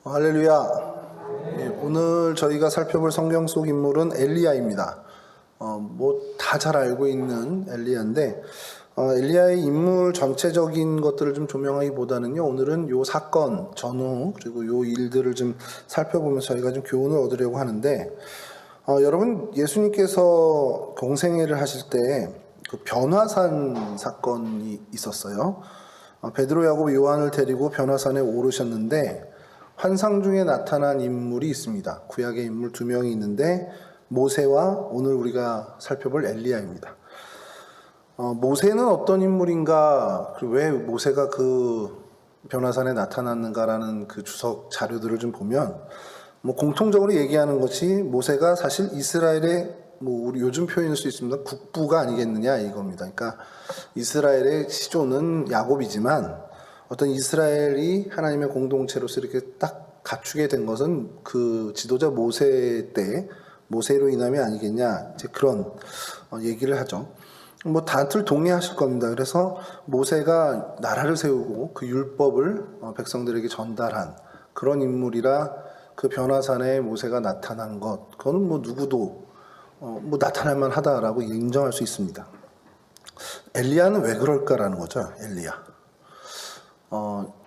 할렐루야. 오늘 저희가 살펴볼 성경 속 인물은 엘리야입니다. 다 잘 알고 있는 엘리야인데, 엘리야의 인물 전체적인 것들을 좀 조명하기보다는요, 오늘은 요 사건 전후 그리고 요 일들을 좀 살펴보면서 저희가 좀 교훈을 얻으려고 하는데, 여러분 예수님께서 공생애를 하실 때 그 변화산 사건이 있었어요. 베드로, 야곱, 요한을 데리고 변화산에 오르셨는데 환상 중에 나타난 인물이 있습니다. 구약의 인물 두 명이 있는데 모세와 오늘 우리가 살펴볼 엘리야입니다. 모세는 어떤 인물인가, 그리고 왜 모세가 그 변화산에 나타났는가라는 그 주석 자료들을 좀 보면 공통적으로 얘기하는 것이 모세가 사실 이스라엘의 우리 요즘 표현일 수 있습니다. 국부가 아니겠느냐 이겁니다. 그러니까 이스라엘의 시조는 야곱이지만 어떤 이스라엘이 하나님의 공동체로서 이렇게 딱 갖추게 된 것은 그 지도자 모세 때 모세로 인함이 아니겠냐, 이제 그런 얘기를 하죠. 다들 동의하실 겁니다. 그래서 모세가 나라를 세우고 그 율법을 백성들에게 전달한 그런 인물이라 그 변화산에 모세가 나타난 것, 그거는 누구도 나타날만 하다라고 인정할 수 있습니다. 엘리야는 왜 그럴까라는 거죠. 엘리야.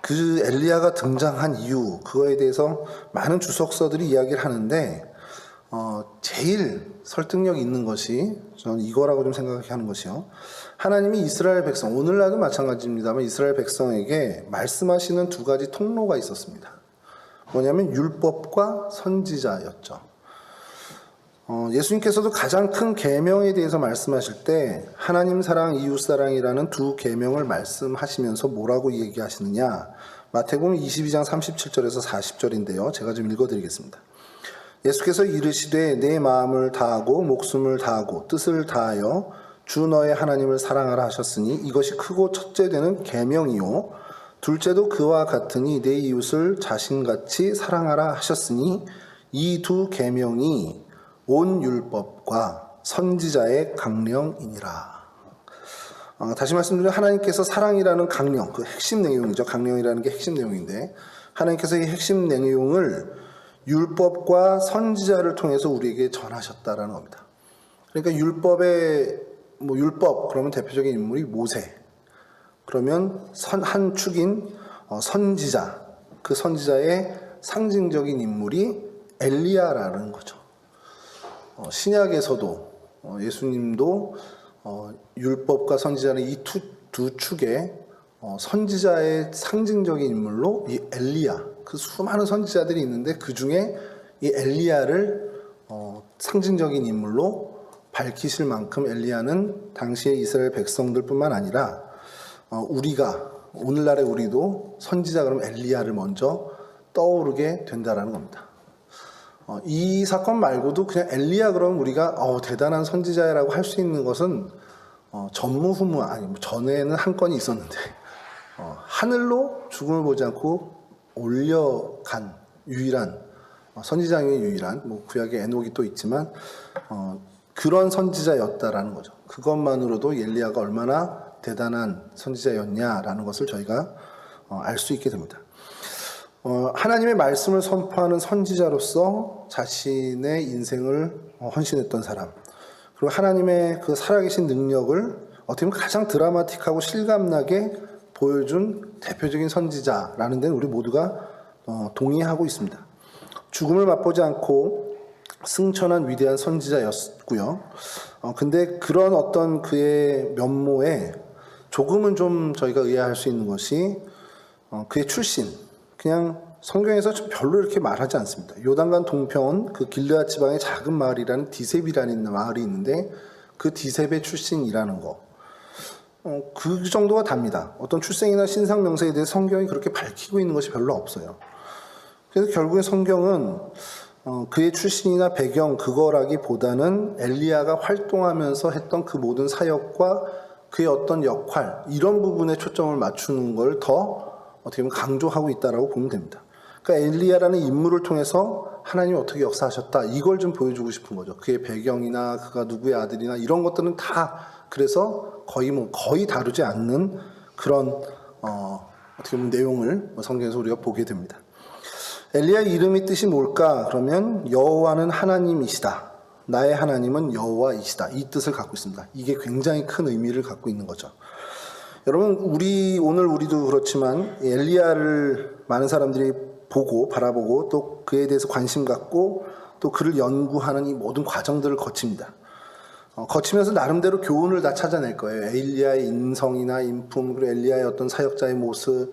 그 엘리야가 등장한 이유, 그거에 대해서 많은 주석서들이 이야기를 하는데, 제일 설득력 있는 것이 저는 이거라고 좀 생각하게 하는 것이요. 하나님이 이스라엘 백성, 오늘날도 마찬가지입니다만 이스라엘 백성에게 말씀하시는 두 가지 통로가 있었습니다. 뭐냐면 율법과 선지자였죠. 예수님께서도 가장 큰 계명에 대해서 말씀하실 때 하나님 사랑, 이웃 사랑이라는 두 계명을 말씀하시면서 뭐라고 얘기하시느냐, 마태복음 22장 37절에서 40절인데요. 제가 좀 읽어드리겠습니다. 예수께서 이르시되 내 마음을 다하고 목숨을 다하고 뜻을 다하여 주 너의 하나님을 사랑하라 하셨으니 이것이 크고 첫째 되는 계명이요 둘째도 그와 같으니 내 이웃을 자신같이 사랑하라 하셨으니 이 두 계명이 온 율법과 선지자의 강령이니라. 다시 말씀드리면 하나님께서 사랑이라는 강령, 그 핵심 내용이죠. 강령이라는 게 핵심 내용인데 하나님께서 이 핵심 내용을 율법과 선지자를 통해서 우리에게 전하셨다라는 겁니다. 그러니까 율법 그러면 대표적인 인물이 모세, 그러면 한 축인 선지자, 그 선지자의 상징적인 인물이 엘리야라는 거죠. 신약에서도 예수님도 율법과 선지자는 이 두 축의 선지자의 상징적인 인물로 이 엘리야, 그 수많은 선지자들이 있는데 그 중에 이 엘리야를 상징적인 인물로 밝히실 만큼 엘리야는 당시의 이스라엘 백성들뿐만 아니라 우리가 오늘날의 우리도 선지자 그러면 엘리야를 먼저 떠오르게 된다라는 겁니다. 이 사건 말고도 그냥 엘리야 그러면 우리가 대단한 선지자라고 할 수 있는 것은 전무후무, 전에는 한 건이 있었는데 하늘로 죽음을 보지 않고 올려간 유일한 선지자의 유일한 구약의 에녹이 또 있지만 그런 선지자였다라는 거죠. 그것만으로도 엘리야가 얼마나 대단한 선지자였냐라는 것을 저희가 알 수 있게 됩니다. 하나님의 말씀을 선포하는 선지자로서 자신의 인생을 헌신했던 사람, 그리고 하나님의 그 살아계신 능력을 어떻게 보면 가장 드라마틱하고 실감나게 보여준 대표적인 선지자라는 데는 우리 모두가 동의하고 있습니다. 죽음을 맛보지 않고 승천한 위대한 선지자였고요. 근데 그런 어떤 그의 면모에 조금은 좀 저희가 의아할 수 있는 것이 그의 출신, 그냥 성경에서 별로 이렇게 말하지 않습니다. 요단강 동편 그 길르앗 지방의 작은 마을이라는 디셉이라는 마을이 있는데 그 디셉의 출신이라는 거, 그 정도가 답니다. 어떤 출생이나 신상 명세에 대해 성경이 그렇게 밝히고 있는 것이 별로 없어요. 그래서 결국에 성경은 그의 출신이나 배경 그거라기보다는 엘리야가 활동하면서 했던 그 모든 사역과 그의 어떤 역할, 이런 부분에 초점을 맞추는 걸 더 어떻게 보면 강조하고 있다라고 보면 됩니다. 그러니까 엘리야라는 인물을 통해서 하나님이 어떻게 역사하셨다, 이걸 좀 보여주고 싶은 거죠. 그의 배경이나 그가 누구의 아들이나 이런 것들은 다 그래서 거의 다루지 않는 그런 어떻게 보면 내용을 성경에서 우리가 보게 됩니다. 엘리야의 이름이 뜻이 뭘까? 그러면 여호와는 하나님이시다. 나의 하나님은 여호와이시다. 이 뜻을 갖고 있습니다. 이게 굉장히 큰 의미를 갖고 있는 거죠. 여러분, 오늘 우리도 그렇지만 엘리야를 많은 사람들이 바라보고 또 그에 대해서 관심 갖고 또 그를 연구하는 이 모든 과정들을 거칩니다. 거치면서 나름대로 교훈을 다 찾아낼 거예요. 엘리야의 인성이나 인품, 그리고 엘리야의 어떤 사역자의 모습,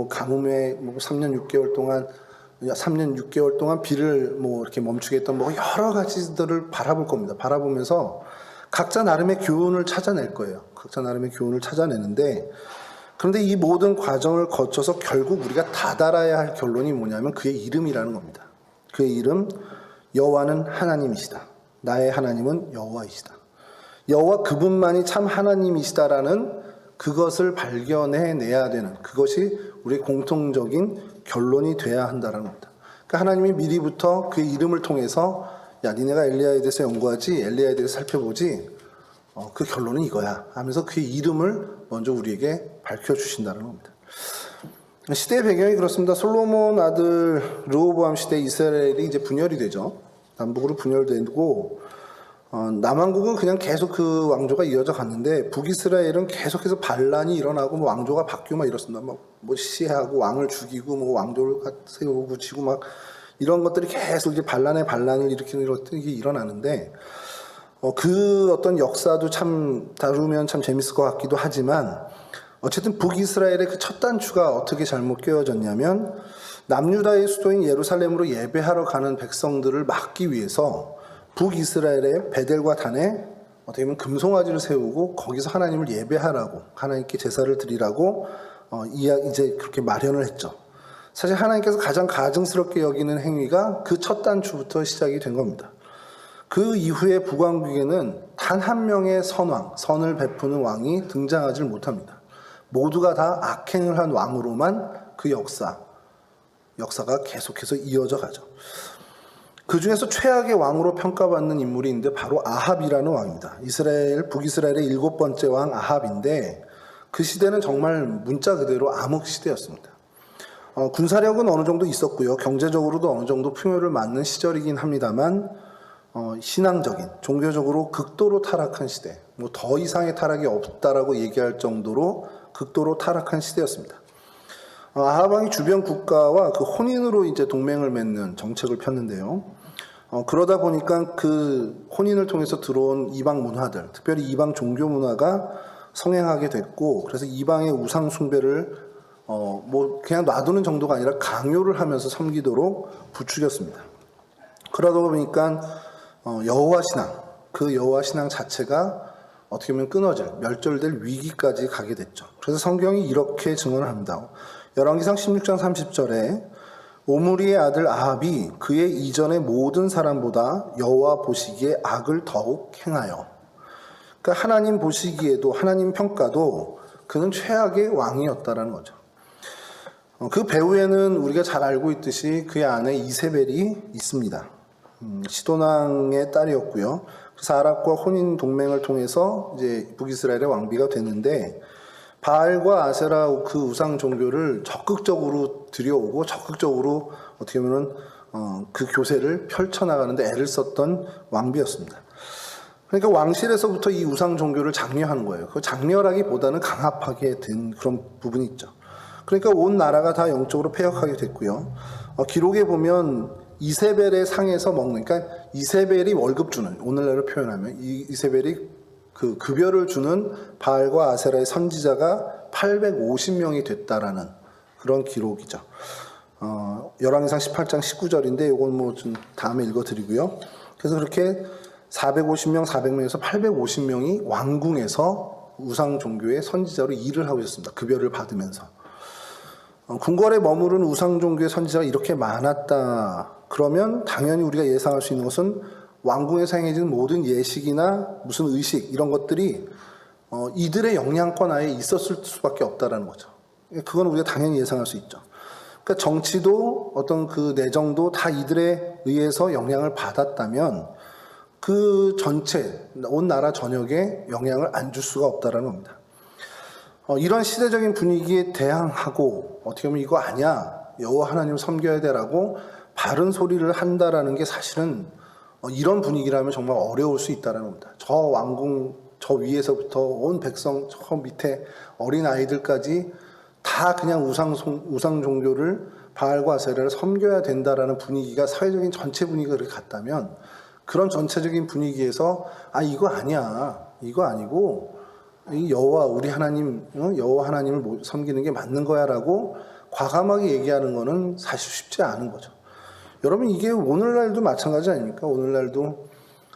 가뭄에 3년 6개월 동안 비를 이렇게 멈추게 했던 여러 가지들을 바라볼 겁니다. 바라보면서 각자 나름의 교훈을 찾아낼 거예요. 각자 나름의 교훈을 찾아내는데, 그런데 이 모든 과정을 거쳐서 결국 우리가 다다라야 할 결론이 뭐냐면 그의 이름이라는 겁니다. 그의 이름, 여호와는 하나님이시다. 나의 하나님은 여호와이시다. 여호와 그분만이 참 하나님이시다라는 그것을 발견해내야 되는, 그것이 우리의 공통적인 결론이 돼야 한다는 겁니다. 그러니까 하나님이 미리부터 그의 이름을 통해서 야, 니네가 엘리야에 대해서 연구하지, 엘리야에 대해서 살펴보지, 그 결론은 이거야 하면서 그의 이름을 먼저 우리에게 밝혀주신다는 겁니다. 시대의 배경이 그렇습니다. 솔로몬 아들 르호보암 시대 이스라엘이 이제 분열이 되죠. 남북으로 분열되고 남왕국은 그냥 계속 그 왕조가 이어져 갔는데 북이스라엘은 계속해서 반란이 일어나고 왕조가 바뀌고 이렇습니다. 시해하고 왕을 죽이고 왕조를 세우고 굳히고 이런 것들이 계속 이제 반란을 일으키는 것들이 일어나는데 그 어떤 역사도 참 다루면 참 재밌을 것 같기도 하지만 어쨌든 북이스라엘의 그 첫 단추가 어떻게 잘못 끼워졌냐면 남유다의 수도인 예루살렘으로 예배하러 가는 백성들을 막기 위해서 북이스라엘의 베델과 단에 어떻게 보면 금송아지를 세우고 거기서 하나님을 예배하라고, 하나님께 제사를 드리라고 이제 그렇게 마련을 했죠. 사실 하나님께서 가장 가증스럽게 여기는 행위가 그 첫 단추부터 시작이 된 겁니다. 그 이후에 북왕국에는 단 한 명의 선을 베푸는 왕이 등장하지 못합니다. 모두가 다 악행을 한 왕으로만 그 역사가 계속해서 이어져 가죠. 그 중에서 최악의 왕으로 평가받는 인물이 있는데 바로 아합이라는 왕입니다. 북이스라엘의 7번째 왕 아합인데 그 시대는 정말 문자 그대로 암흑 시대였습니다. 군사력은 어느 정도 있었고요. 경제적으로도 어느 정도 풍요를 맞는 시절이긴 합니다만 신앙적인, 종교적으로 극도로 타락한 시대, 더 이상의 타락이 없다라고 얘기할 정도로 극도로 타락한 시대였습니다. 아합 왕이 주변 국가와 그 혼인으로 이제 동맹을 맺는 정책을 폈는데요. 그러다 보니까 그 혼인을 통해서 들어온 이방 문화들, 특별히 이방 종교 문화가 성행하게 됐고, 그래서 이방의 우상 숭배를 그냥 놔두는 정도가 아니라 강요를 하면서 섬기도록 부추겼습니다. 그러다 보니까 여호와 신앙 자체가 어떻게 보면 멸절될 위기까지 가게 됐죠. 그래서 성경이 이렇게 증언을 합니다. 열왕기상 16장 30절에 오므리의 아들 아합이 그의 이전의 모든 사람보다 여호와 보시기에 악을 더욱 행하여, 그러니까 하나님 보시기에도, 하나님 평가도 그는 최악의 왕이었다라는 거죠. 그 배후에는 우리가 잘 알고 있듯이 그의 아내 이세벨이 있습니다. 시돈왕의 딸이었고요. 그래서 아랍과 혼인 동맹을 통해서 이제 북이스라엘의 왕비가 되는데 바알과 아세라 그 우상 종교를 적극적으로 들여오고 적극적으로 어떻게 보면 그 교세를 펼쳐나가는데 애를 썼던 왕비였습니다. 그러니까 왕실에서부터 이 우상 종교를 장려하는 거예요. 그 장려라기보다는 강압하게 된 그런 부분이 있죠. 그러니까 온 나라가 다 영적으로 폐역하게 됐고요. 기록에 보면 이세벨의 상에서 그러니까 이세벨이 월급 주는, 오늘날로 표현하면 이세벨이 그 급여를 주는 바알과 아세라의 선지자가 850명이 됐다라는 그런 기록이죠. 열왕기상 18장 19절인데 이건 좀 다음에 읽어드리고요. 그래서 그렇게 450명에서 850명이 왕궁에서 우상 종교의 선지자로 일을 하고 있었습니다. 급여를 받으면서. 궁궐에 머무른 우상 종교의 선지자가 이렇게 많았다. 그러면 당연히 우리가 예상할 수 있는 것은 왕궁에서 행해지는 모든 예식이나 무슨 의식 이런 것들이 이들의 영향권 하에 있었을 수밖에 없다라는 거죠. 그건 우리가 당연히 예상할 수 있죠. 그러니까 정치도 어떤 그 내정도 다 이들에 의해서 영향을 받았다면 그 전체 온 나라 전역에 영향을 안 줄 수가 없다라는 겁니다. 이런 시대적인 분위기에 대항하고 어떻게 보면 이거 아니야, 여호와 하나님을 섬겨야 돼라고 바른 소리를 한다라는 게 사실은 이런 분위기라면 정말 어려울 수 있다는 겁니다. 저 왕궁 저 위에서부터 온 백성 저 밑에 어린 아이들까지 다 그냥 우상 종교를 바알과 아세라를 섬겨야 된다라는 분위기가 사회적인 전체 분위기가 그렇게 갔다면 그런 전체적인 분위기에서 이거 아니야, 이거 아니고 이 여호와 우리 하나님 여호와 하나님을 섬기는 게 맞는 거야라고 과감하게 얘기하는 거는 사실 쉽지 않은 거죠. 여러분 이게 오늘날도 마찬가지 아닙니까? 오늘날도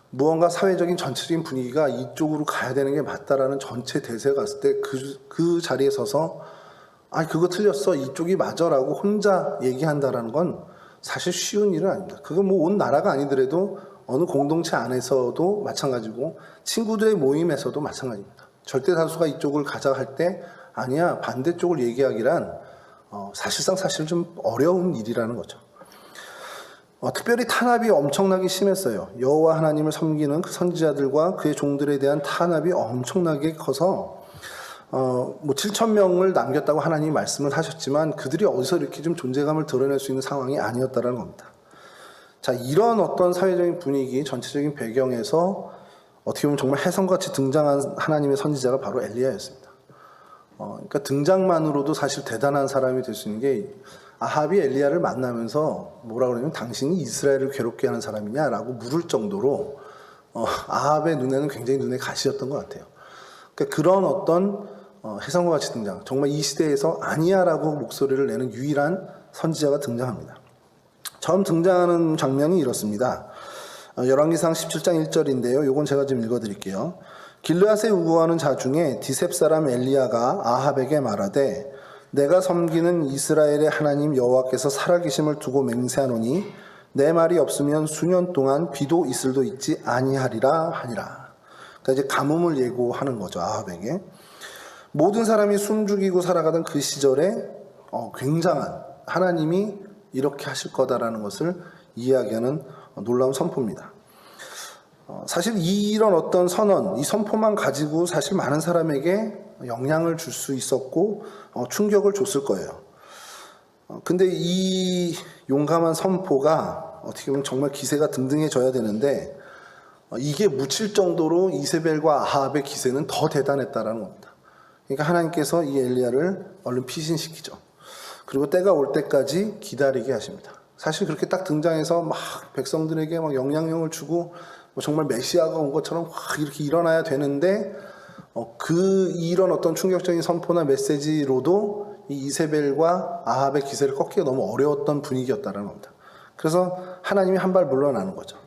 무언가 사회적인 전체적인 분위기가 이쪽으로 가야 되는 게 맞다라는 전체 대세가 갔을 때 그 자리에 서서 그거 틀렸어 이쪽이 맞아라고 혼자 얘기한다라는 건 사실 쉬운 일은 아닙니다. 그건 뭐 온 나라가 아니더라도 어느 공동체 안에서도 마찬가지고 친구들의 모임에서도 마찬가지입니다. 절대 다수가 이쪽을 가자 할 때 아니야 반대쪽을 얘기하기란 사실상 좀 어려운 일이라는 거죠. 특별히 탄압이 엄청나게 심했어요. 여호와 하나님을 섬기는 그 선지자들과 그의 종들에 대한 탄압이 엄청나게 커서 7,000명을 남겼다고 하나님이 말씀을 하셨지만 그들이 어디서 이렇게 좀 존재감을 드러낼 수 있는 상황이 아니었다는 겁니다. 자, 이런 어떤 사회적인 분위기, 전체적인 배경에서 어떻게 보면 정말 혜성같이 등장한 하나님의 선지자가 바로 엘리야였습니다. 그러니까 등장만으로도 사실 대단한 사람이 될 수 있는 게 아합이 엘리야를 만나면서 뭐라 그러냐면 당신이 이스라엘을 괴롭게 하는 사람이냐라고 물을 정도로 아합의 눈에는 굉장히 눈에 가시였던 것 같아요. 그러니까 그런 어떤 혜성과 같이 등장, 정말 이 시대에서 아니야라고 목소리를 내는 유일한 선지자가 등장합니다. 처음 등장하는 장면이 이렇습니다. 열왕기상 17장 1절인데요. 요건 제가 좀 읽어드릴게요. 길르앗에 우거하는 자 중에 디셉 사람 엘리야가 아합에게 말하되 내가 섬기는 이스라엘의 하나님 여호와께서 살아계심을 두고 맹세하노니 내 말이 없으면 수년 동안 비도 이슬도 있지 아니하리라 하니라. 그러니까 이제 가뭄을 예고하는 거죠. 아합에게. 모든 사람이 숨죽이고 살아가던 그 시절에 굉장한 하나님이 이렇게 하실 거다라는 것을 이야기하는 놀라운 선포입니다. 사실 이런 어떤 선언, 이 선포만 가지고 사실 많은 사람에게 영향을 줄 수 있었고 충격을 줬을 거예요. 근데 이 용감한 선포가 어떻게 보면 정말 기세가 등등해져야 되는데 이게 묻힐 정도로 이세벨과 아합의 기세는 더 대단했다라는 겁니다. 그러니까 하나님께서 이 엘리야를 얼른 피신시키죠. 그리고 때가 올 때까지 기다리게 하십니다. 사실 그렇게 딱 등장해서 막 백성들에게 막 영향력을 주고 정말 메시아가 온 것처럼 확 이렇게 일어나야 되는데 이런 어떤 충격적인 선포나 메시지로도 이 이세벨과 아합의 기세를 꺾기가 너무 어려웠던 분위기였다는 겁니다. 그래서 하나님이 한 발 물러나는 거죠.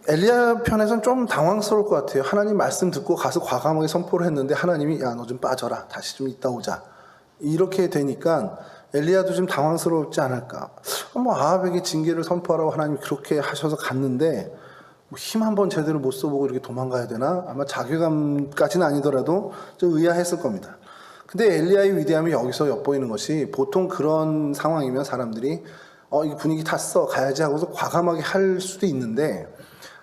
엘리야 편에서는 좀 당황스러울 것 같아요. 하나님 말씀 듣고 가서 과감하게 선포를 했는데 하나님이 야, 너 좀 빠져라. 다시 좀 이따 오자. 이렇게 되니까 엘리야도 좀 당황스럽지 않을까. 아합에게 징계를 선포하라고 하나님이 그렇게 하셔서 갔는데 힘 한번 제대로 못 써보고 이렇게 도망가야 되나? 아마 자괴감까지는 아니더라도 좀 의아했을 겁니다. 근데 엘리야의 위대함이 여기서 엿보이는 것이 보통 그런 상황이면 사람들이 이 분위기 탔어 가야지 하고서 과감하게 할 수도 있는데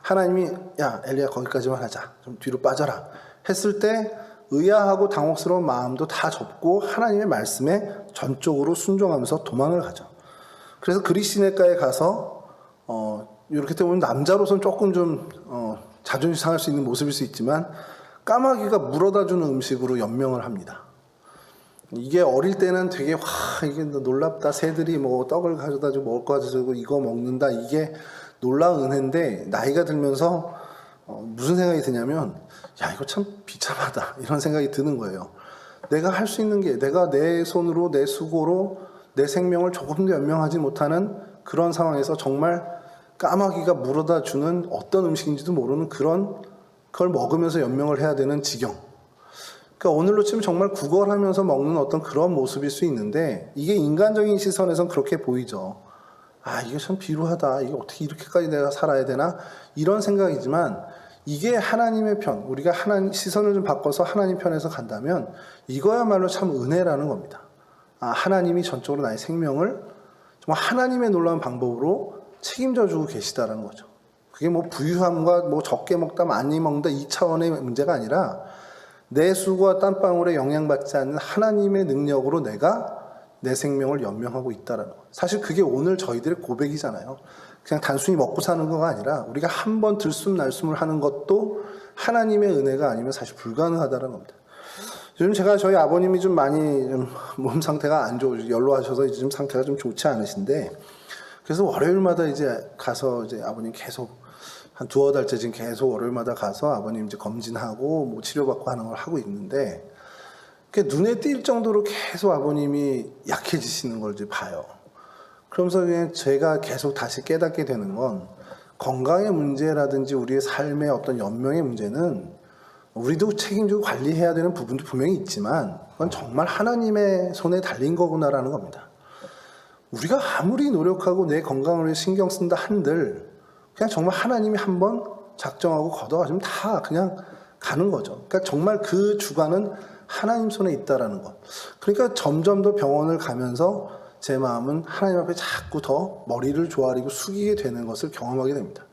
하나님이 야 엘리야 거기까지만 하자 좀 뒤로 빠져라 했을 때 의아하고 당혹스러운 마음도 다 접고 하나님의 말씀에 전적으로 순종하면서 도망을 가죠. 그래서 그리시네가에 가서 이렇게 보면 남자로서는 조금 좀 자존심 상할 수 있는 모습일 수 있지만 까마귀가 물어다 주는 음식으로 연명을 합니다. 이게 어릴 때는 되게 이게 놀랍다. 새들이 뭐 떡을 가져다 주고 먹을 거 가져다 주고 이거 먹는다. 이게 놀라운 은혜인데 나이가 들면서 무슨 생각이 드냐면 야 이거 참 비참하다 이런 생각이 드는 거예요. 내가 할 수 있는 게 내가 내 손으로 내 수고로 내 생명을 조금 더 연명하지 못하는 그런 상황에서 정말 까마귀가 물어다 주는 어떤 음식인지도 모르는 그걸 먹으면서 연명을 해야 되는 지경. 그러니까 오늘로 치면 정말 구걸하면서 먹는 어떤 그런 모습일 수 있는데 이게 인간적인 시선에선 그렇게 보이죠. 이게 참 비루하다. 이게 어떻게 이렇게까지 내가 살아야 되나? 이런 생각이지만 이게 하나님의 편, 우리가 시선을 좀 바꿔서 하나님 편에서 간다면 이거야말로 참 은혜라는 겁니다. 하나님이 전적으로 나의 생명을 정말 하나님의 놀라운 방법으로 책임져 주고 계시다라는 거죠. 그게 뭐 부유함과 뭐 적게 먹다 많이 먹다 이 차원의 문제가 아니라 내 수고와 땀방울에 영향받지 않는 하나님의 능력으로 내가 내 생명을 연명하고 있다라는 거. 사실 그게 오늘 저희들의 고백이잖아요. 그냥 단순히 먹고 사는 거가 아니라 우리가 한 번 들숨날숨을 하는 것도 하나님의 은혜가 아니면 사실 불가능하다는 겁니다. 요즘 제가 저희 아버님이 좀 많이 몸 상태가 안 좋으시고 연로하셔서 지금 상태가 좀 좋지 않으신데, 그래서 월요일마다 이제 가서 이제 아버님 계속 한 두어 달째 지금 계속 월요일마다 가서 아버님 이제 검진하고 뭐 치료받고 하는 걸 하고 있는데, 눈에 띌 정도로 계속 아버님이 약해지시는 걸 이제 봐요. 그러면서 그냥 제가 계속 다시 깨닫게 되는 건, 건강의 문제라든지 우리의 삶의 어떤 연명의 문제는 우리도 책임지고 관리해야 되는 부분도 분명히 있지만 그건 정말 하나님의 손에 달린 거구나라는 겁니다. 우리가 아무리 노력하고 내 건강을 위해 신경 쓴다 한들 그냥 정말 하나님이 한번 작정하고 걷어가시면 다 그냥 가는 거죠. 그러니까 정말 그 주관은 하나님 손에 있다라는 것. 그러니까 점점 더 병원을 가면서 제 마음은 하나님 앞에 자꾸 더 머리를 조아리고 숙이게 되는 것을 경험하게 됩니다.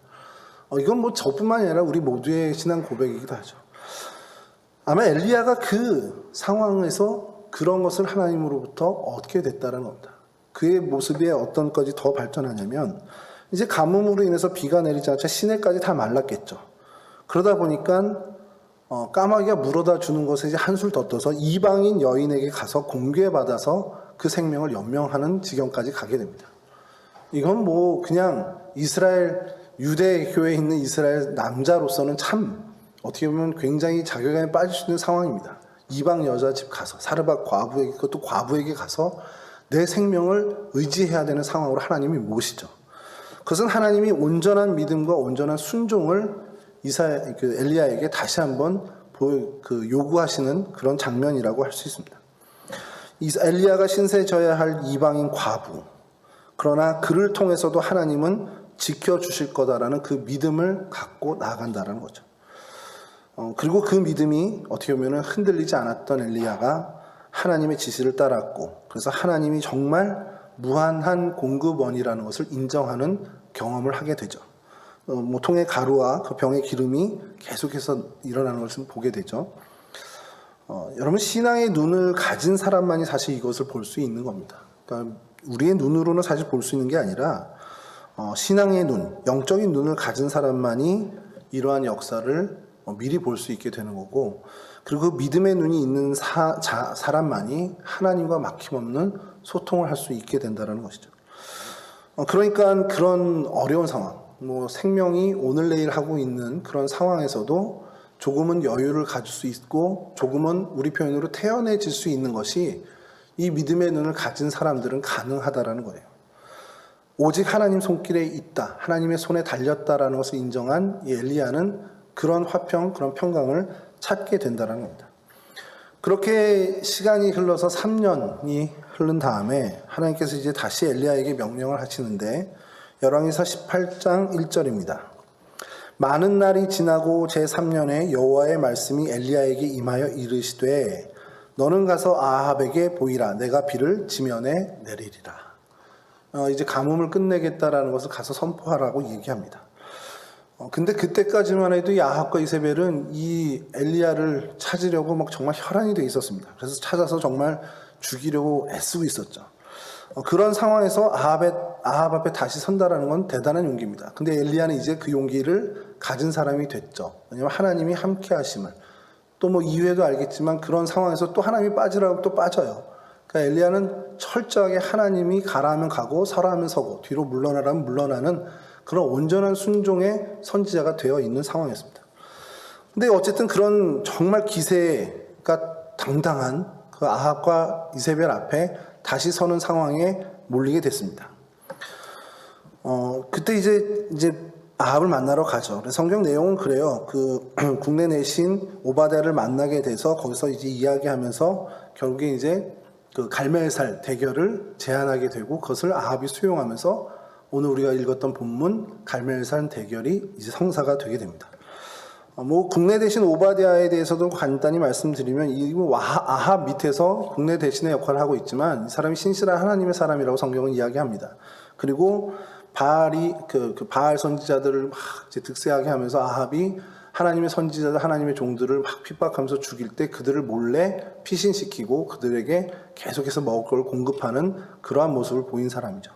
이건 뭐 저뿐만이 아니라 우리 모두의 신앙 고백이기도 하죠. 아마 엘리야가 그 상황에서 그런 것을 하나님으로부터 얻게 됐다는 겁니다. 그의 모습이 어떤 것이 더 발전하냐면, 이제 가뭄으로 인해서 비가 내리지 않자 시내까지 다 말랐겠죠. 그러다 보니까 까마귀가 물어다 주는 것에 이제 한술 더 떠서 이방인 여인에게 가서 공개받아서 그 생명을 연명하는 지경까지 가게 됩니다. 이건 뭐 그냥 이스라엘 유대교회에 있는 이스라엘 남자로서는 참 어떻게 보면 굉장히 자괴감에 빠질 수 있는 상황입니다. 이방 여자 집 가서 사르밧 과부에게, 그것도 과부에게 가서 내 생명을 의지해야 되는 상황으로 하나님이 모시죠. 그것은 하나님이 온전한 믿음과 온전한 순종을 엘리야에게 다시 한번 요구하시는 그런 장면이라고 할 수 있습니다. 엘리야가 신세 져야 할 이방인 과부, 그러나 그를 통해서도 하나님은 지켜주실 거다라는 그 믿음을 갖고 나아간다는 거죠. 그리고 그 믿음이 어떻게 보면 흔들리지 않았던 엘리야가 하나님의 지시를 따랐고, 그래서 하나님이 정말 무한한 공급원이라는 것을 인정하는 경험을 하게 되죠. 통의 가루와 그 병의 기름이 계속해서 일어나는 것을 보게 되죠. 여러분, 신앙의 눈을 가진 사람만이 사실 이것을 볼 수 있는 겁니다. 그러니까 우리의 눈으로는 사실 볼 수 있는 게 아니라 신앙의 눈, 영적인 눈을 가진 사람만이 이러한 역사를 미리 볼 수 있게 되는 거고, 그리고 그 믿음의 눈이 있는 사람만이 하나님과 막힘없는 소통을 할 수 있게 된다는 것이죠. 그러니까 그런 어려운 상황, 생명이 오늘 내일 하고 있는 그런 상황에서도 조금은 여유를 가질 수 있고 조금은 우리 표현으로 태연해질 수 있는 것이 이 믿음의 눈을 가진 사람들은 가능하다라는 거예요. 오직 하나님 손길에 있다, 하나님의 손에 달렸다라는 것을 인정한 이 엘리야는 그런 화평, 그런 평강을 찾게 된다는 겁니다. 그렇게 시간이 흘러서 3년이 흐른 다음에 하나님께서 이제 다시 엘리야에게 명령을 하시는데, 열왕기서 18장 1절입니다. 많은 날이 지나고 제3년에 여호와의 말씀이 엘리야에게 임하여 이르시되 너는 가서 아합에게 보이라. 내가 비를 지면에 내리리라. 이제 가뭄을 끝내겠다라는 것을 가서 선포하라고 얘기합니다. 근데 그때까지만 해도 이 아합과 이세벨은 이 엘리야를 찾으려고 막 정말 혈안이 돼 있었습니다. 그래서 찾아서 정말 죽이려고 애쓰고 있었죠. 그런 상황에서 아합 앞에 다시 선다라는 건 대단한 용기입니다. 근데 엘리야는 이제 그 용기를 가진 사람이 됐죠. 왜냐하면 하나님이 함께 하심을, 또 뭐 이후에도 알겠지만 그런 상황에서 또 하나님이 빠지라고 또 빠져요. 그러니까 엘리야는 철저하게 하나님이 가라 하면 가고 서라 하면 서고 뒤로 물러나라면 물러나는 그런 온전한 순종의 선지자가 되어 있는 상황이었습니다. 근데 어쨌든 그런 정말 기세가 당당한 그 아합과 이세벨 앞에 다시 서는 상황에 몰리게 됐습니다. 그때 이제 아합을 만나러 가죠. 성경 내용은 그래요. 그 국내 내신 오바댜를 만나게 돼서 거기서 이제 이야기하면서 결국에 이제 그 갈멜살 대결을 제안하게 되고 그것을 아합이 수용하면서 오늘 우리가 읽었던 본문 갈멜살 대결이 이제 성사가 되게 됩니다. 국내 대신 오바댜에 대해서도 간단히 말씀드리면 이 아합 밑에서 국내 대신의 역할을 하고 있지만 이 사람이 신실한 하나님의 사람이라고 성경은 이야기합니다. 그리고 바알이 그 바알 선지자들을 막 이제 득세하게 하면서 아합이 하나님의 선지자들, 하나님의 종들을 막 핍박하면서 죽일 때 그들을 몰래 피신시키고 그들에게 계속해서 먹을 걸 공급하는 그러한 모습을 보인 사람이죠.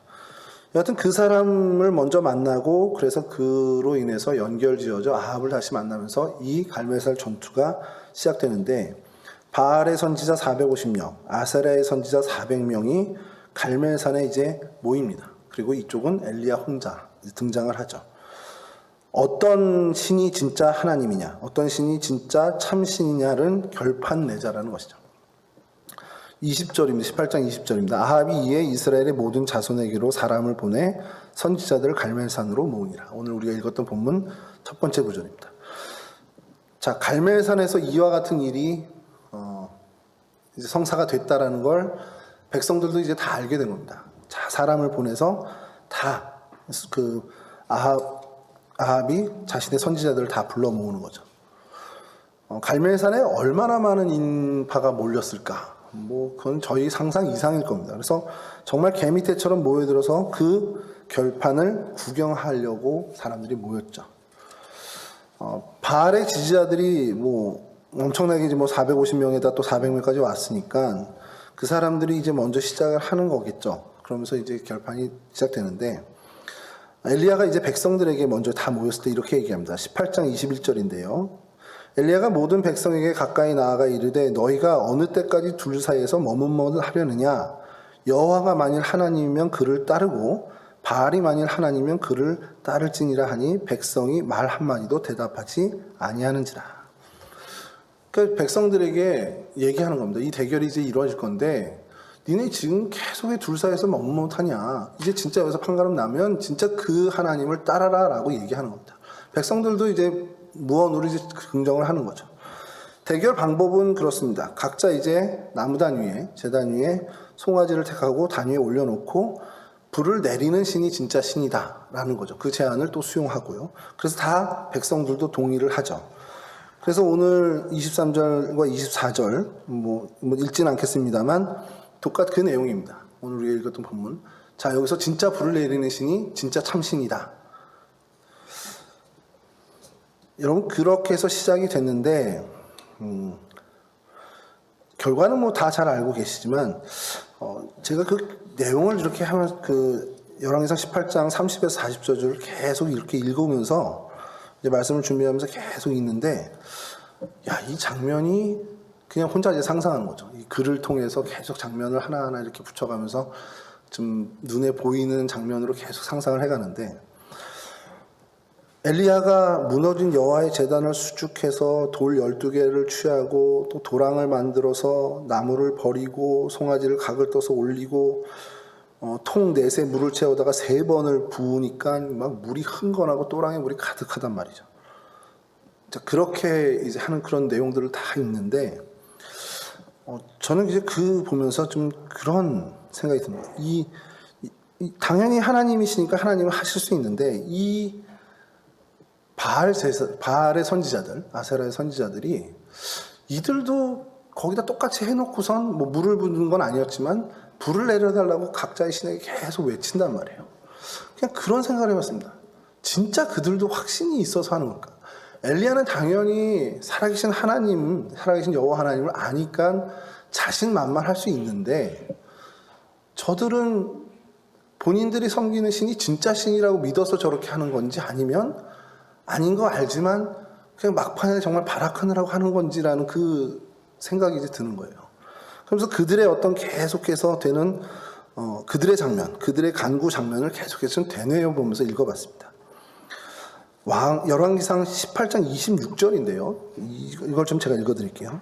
여하튼 그 사람을 먼저 만나고 그래서 그로 인해서 연결지어져 아합을 다시 만나면서 이 갈멜살 전투가 시작되는데 바알의 선지자 450명, 아세라의 선지자 400명이 갈멜산에 이제 모입니다. 그리고 이쪽은 엘리야 혼자 등장을 하죠. 어떤 신이 진짜 하나님이냐, 어떤 신이 진짜 참신이냐를 결판 내자라는 것이죠. 20절입니다. 18장 20절입니다. 아합이 이에 이스라엘의 모든 자손에게로 사람을 보내 선지자들을 갈멜산으로 모으니라. 오늘 우리가 읽었던 본문 첫 번째 구절입니다. 자, 갈멜산에서 이와 같은 일이 이제 성사가 됐다라는 걸 백성들도 이제 다 알게 된 겁니다. 자, 사람을 보내서 다 그 아합이 자신의 선지자들을 다 불러 모으는 거죠. 갈멜산에 얼마나 많은 인파가 몰렸을까? 그건 저희 상상 이상일 겁니다. 그래서 정말 개미떼처럼 모여들어서 그 결판을 구경하려고 사람들이 모였죠. 바알의 지지자들이 엄청나게 이제 450명에다 또 400명까지 왔으니까 그 사람들이 이제 먼저 시작을 하는 거겠죠. 그러면서 이제 결판이 시작되는데 엘리야가 이제 백성들에게 먼저 다 모였을 때 이렇게 얘기합니다. 18장 21절인데요. 엘리야가 모든 백성에게 가까이 나아가 이르되 너희가 어느 때까지 둘 사이에서 머뭇머뭇하려느냐 여호와가 만일 하나님이면 그를 따르고 바알이 만일 하나님이면 그를 따를지니라 하니 백성이 말 한마디도 대답하지 아니하는지라. 그러니까 백성들에게 얘기하는 겁니다. 이 대결이 이제 이루어질 건데 니네 지금 계속 둘 사이에서 머뭇머뭇하냐. 이제 진짜 여기서 판가름 나면 진짜 그 하나님을 따라라 라고 얘기하는 겁니다. 백성들도 이제 무언으로 이제 긍정을 하는 거죠. 대결 방법은 그렇습니다. 각자 이제 나무단 위에, 제단 위에 송아지를 택하고 단 위에 올려놓고 불을 내리는 신이 진짜 신이다 라는 거죠. 그 제안을 또 수용하고요. 그래서 다 백성들도 동의를 하죠. 그래서 오늘 23절과 24절 읽진 않겠습니다만 똑같은 그 내용입니다. 오늘 우리가 읽었던 본문. 자, 여기서 진짜 불을 내리는 신이 진짜 참신이다. 여러분 그렇게 해서 시작이 됐는데 결과는 다 잘 알고 계시지만 제가 그 내용을 이렇게 하면서 그 열왕기상 18장 30에서 40절을 계속 이렇게 읽으면서 이제 말씀을 준비하면서 계속 있는데 이 장면이 그냥 혼자 이제 상상하는 거죠. 이 글을 통해서 계속 장면을 하나하나 이렇게 붙여가면서 좀 눈에 보이는 장면으로 계속 상상을 해가는데 엘리야가 무너진 여호와의 제단을 수축해서 돌 12개를 취하고 또 도랑을 만들어서 나무를 버리고 송아지를 각을 떠서 올리고 통 넷에 물을 채우다가 3번을 부으니까 막 물이 흥건하고 또랑에 물이 가득하단 말이죠. 자, 그렇게 이제 하는 그런 내용들을 다 읽는데 저는 이제 그 보면서 좀 그런 생각이 듭니다. 당연히 하나님이시니까 하나님은 하실 수 있는데 이 바알의 선지자들, 아세라의 선지자들이 이들도 거기다 똑같이 해놓고선 물을 부는 건 아니었지만 불을 내려달라고 각자의 신에게 계속 외친단 말이에요. 그냥 그런 생각을 해봤습니다. 진짜 그들도 확신이 있어서 하는 걸까? 엘리야는 당연히 살아계신 하나님, 살아계신 여호와 하나님을 아니까 자신만만할 수 있는데 저들은 본인들이 섬기는 신이 진짜 신이라고 믿어서 저렇게 하는 건지 아니면 아닌 거 알지만 그냥 막판에 정말 발악하느라고 하는 건지라는 그 생각이 이제 드는 거예요. 그러면서 그들의 어떤 계속해서 되는 그들의 장면, 그들의 간구 장면을 계속해서 좀 되뇌어 보면서 읽어봤습니다. 열왕기상 18장 26절인데요. 이걸 좀 제가 읽어드릴게요.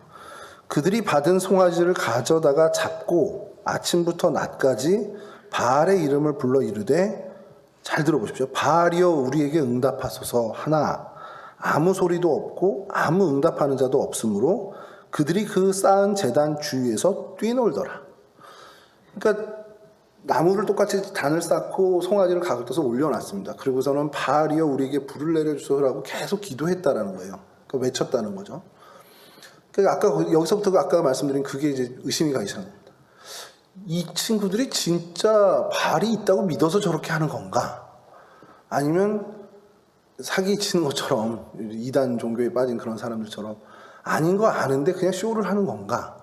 그들이 받은 송아지를 가져다가 잡고 아침부터 낮까지 바알의 이름을 불러 이르되 잘 들어보십시오. 바알이여 우리에게 응답하소서 하나 아무 소리도 없고 아무 응답하는 자도 없으므로 그들이 그 쌓은 제단 주위에서 뛰놀더라. 그러니까 나무를 똑같이 단을 쌓고 송아지를 각을 떠서 올려놨습니다. 그리고서는 바알이여 우리에게 불을 내려주소서라고 계속 기도했다라는 거예요. 그러니까 외쳤다는 거죠. 그러니까 여기서부터 아까 말씀드린 그게 이제 의심이 가기 시작합니다. 이 친구들이 진짜 바알이 있다고 믿어서 저렇게 하는 건가? 아니면 사기치는 것처럼 이단 종교에 빠진 그런 사람들처럼 아닌 거 아는데 그냥 쇼를 하는 건가?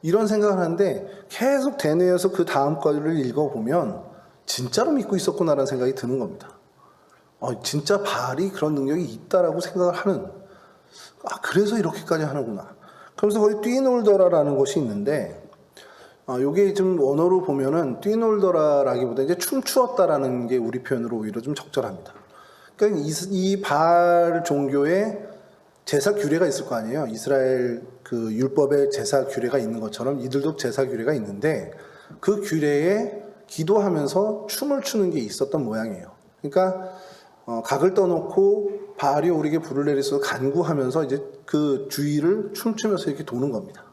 이런 생각을 하는데 계속 대뇌에서 그 다음 거를 읽어보면 진짜로 믿고 있었구나라는 생각이 드는 겁니다. 진짜 바알이 그런 능력이 있다라고 생각을 하는, 그래서 이렇게까지 하는구나. 그러면서 거기 뛰놀더라라는 것이 있는데, 요게 좀 언어로 보면은 뛰놀더라라기보다 이제 춤추었다라는 게 우리 표현으로 오히려 좀 적절합니다. 그러니까 이 바알 종교에 제사 규례가 있을 거 아니에요. 이스라엘 그 율법에 제사 규례가 있는 것처럼 이들도 제사 규례가 있는데 그 규례에 기도하면서 춤을 추는 게 있었던 모양이에요. 그러니까 각을 떠놓고 바알이 우리에게 불을 내리서 간구하면서 이제 그 주위를 춤추면서 이렇게 도는 겁니다.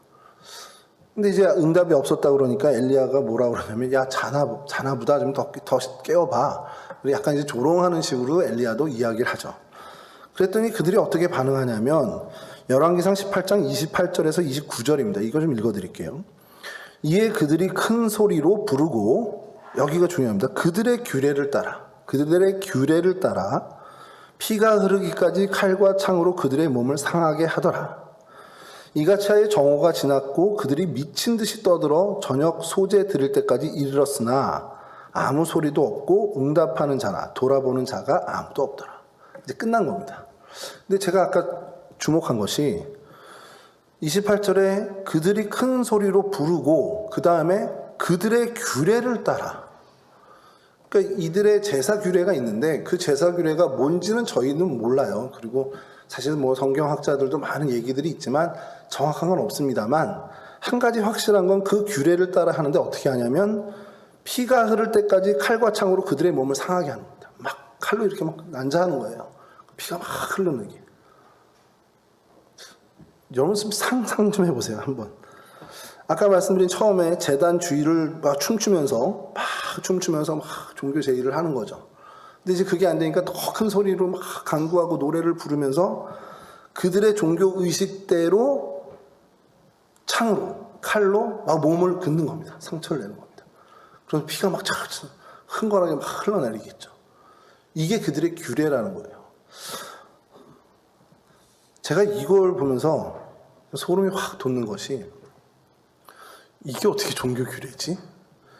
근데 이제 응답이 없었다 그러니까 엘리야가 뭐라고 그러냐면, 야, 자나보다 좀 더 깨워봐. 약간 이제 조롱하는 식으로 엘리야도 이야기를 하죠. 그랬더니 그들이 어떻게 반응하냐면 열왕기상 18장 28절에서 29절입니다. 이거 좀 읽어드릴게요. 이에 그들이 큰 소리로 부르고, 여기가 중요합니다. 그들의 규례를 따라 피가 흐르기까지 칼과 창으로 그들의 몸을 상하게 하더라. 이같이 하여 정오가 지났고 그들이 미친 듯이 떠들어 저녁 소재 들을 때까지 이르렀으나 아무 소리도 없고 응답하는 자나 돌아보는 자가 아무도 없더라. 이제 끝난 겁니다. 근데 제가 아까 주목한 것이 28절에 그들이 큰 소리로 부르고 그 다음에 그들의 규례를 따라, 그러니까 이들의 제사 규례가 있는데 그 제사 규례가 뭔지는 저희는 몰라요. 그리고 사실 뭐 성경학자들도 많은 얘기들이 있지만 정확한 건 없습니다만 한 가지 확실한 건 그 규례를 따라 하는데 어떻게 하냐면 피가 흐를 때까지 칼과 창으로 그들의 몸을 상하게 하는 겁니다. 막 칼로 이렇게 막 난자하는 거예요. 피가 막 흐르는 게. 여러분 상상 좀 해보세요. 한번. 아까 말씀드린 처음에 제단 주위를 막 춤추면서 막 종교 제의를 하는 거죠. 근데 이제 그게 안 되니까 더 큰 소리로 막 간구하고 노래를 부르면서 그들의 종교 의식대로 창으로, 칼로 막 몸을 긋는 겁니다. 상처를 내는 겁니다. 그래서 피가 막 흥건하게 막 흘러내리겠죠. 이게 그들의 규례라는 거예요. 제가 이걸 보면서 소름이 확 돋는 것이, 이게 어떻게 종교 규례지?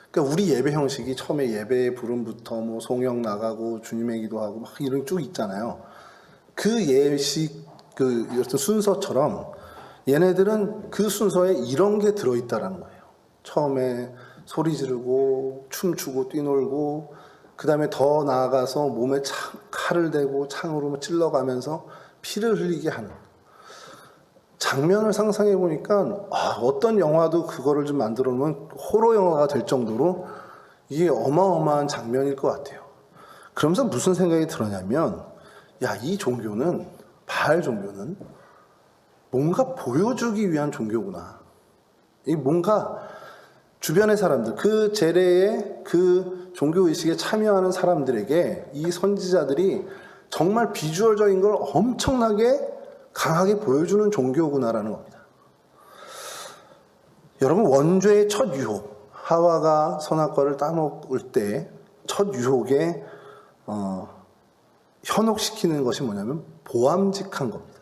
그러니까 우리 예배 형식이 처음에 예배 부름부터 뭐 송영 나가고 주님의 기도하고 막 이런 쭉 있잖아요. 그 예식 그 순서처럼 얘네들은 그 순서에 이런 게 들어있다라는 거예요. 처음에 소리 지르고 춤추고 뛰놀고 그 다음에 더 나아가서 몸에 칼을 대고 창으로 찔러가면서 피를 흘리게 하는 장면을 상상해 보니까 어떤 영화도 그거를 좀 만들어 놓으면 호러 영화가 될 정도로 이게 어마어마한 장면일 것 같아요. 그러면서 무슨 생각이 들었냐면, 이 종교는, 바알 종교는 뭔가 보여주기 위한 종교구나. 이 뭔가 주변의 사람들, 그 제례에 그 종교의식에 참여하는 사람들에게 이 선지자들이 정말 비주얼적인 걸 엄청나게 강하게 보여주는 종교구나라는 겁니다. 여러분, 원죄의 첫 유혹, 하와가 선악과를 따먹을 때 첫 유혹에 현혹시키는 것이 뭐냐면 보암직한 겁니다.